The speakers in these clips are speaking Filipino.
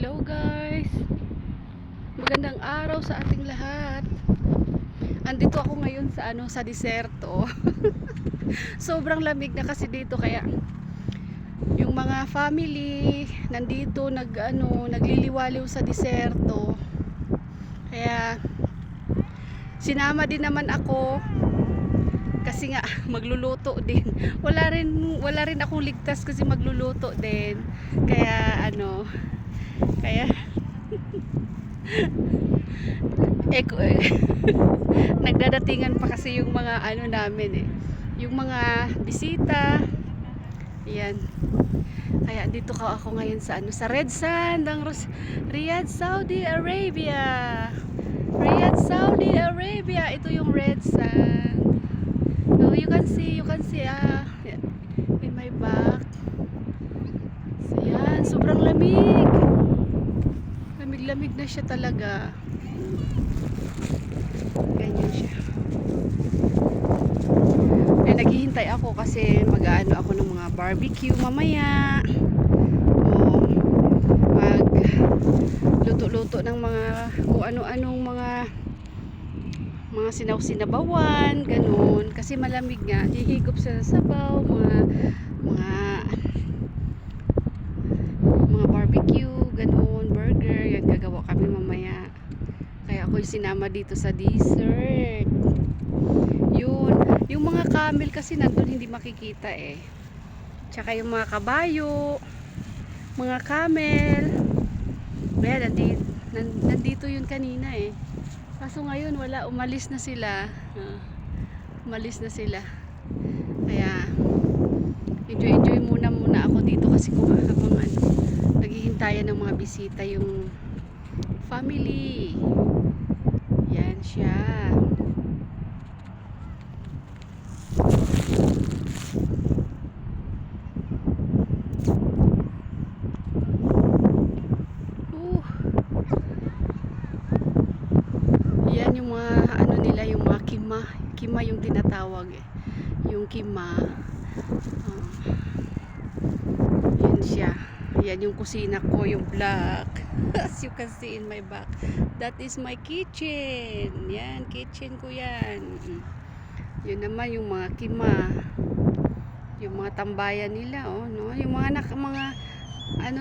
Hello guys, magandang araw sa ating lahat. Andito ako ngayon sa sa diserto. Sobrang lamig na kasi dito, kaya yung mga family nandito nagliliwaliw sa diserto. Kaya sinama din naman ako kasi nga magluluto din. Wala rin akong ligtas kasi magluluto din. Kaya kaya nagdadatingan pa kasi yung mga namin yung mga bisita. Yan. Kaya dito ako ngayon sa Red Sand ng Riyadh, Saudi Arabia. Riyadh, Saudi Arabia. Ito yung Red Sand. So you can see in my back. So yan, sobrang lamig. Lamig na siya talaga. Ganyan siya. Naghihintay ako kasi ako ng mga barbecue mamaya. Mag luto-luto ng mga kung ano-anong mga sinaw-sinabawan, ganun. Kasi malamig nga, hihigop sa sabaw, mga barbecue, ganun, burger, yan gagawa kami mamaya. Kaya ako'y sinama dito sa dessert. Yung mga camel kasi nandun hindi makikita Tsaka yung mga kabayo, mga camel. Kaya nandito yun kanina Kaso ngayon wala, umalis na sila. Kaya enjoy muna ako dito kasi kung naghihintayan ng mga bisita yung family. Yan siya. Yan yung mga nila, yung mga kima yung tinatawag yung kima. Yan siya. Yan yung kusina ko, yung black. As you can see in my back, that is my kitchen. Yan, kitchen ko yan. Yun naman yung mga kima, yung mga tambayan nila yung mga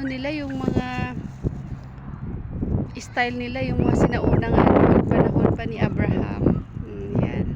nila, yung mga style nila, yung mga sinaunang panahon pa ni Abraham. Yan.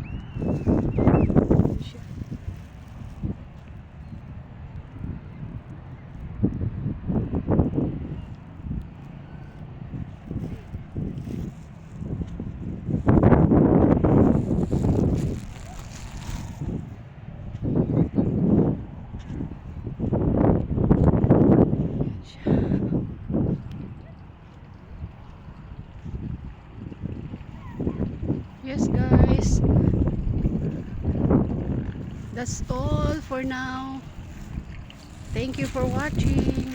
Yes guys, that's all for now. Thank you for watching.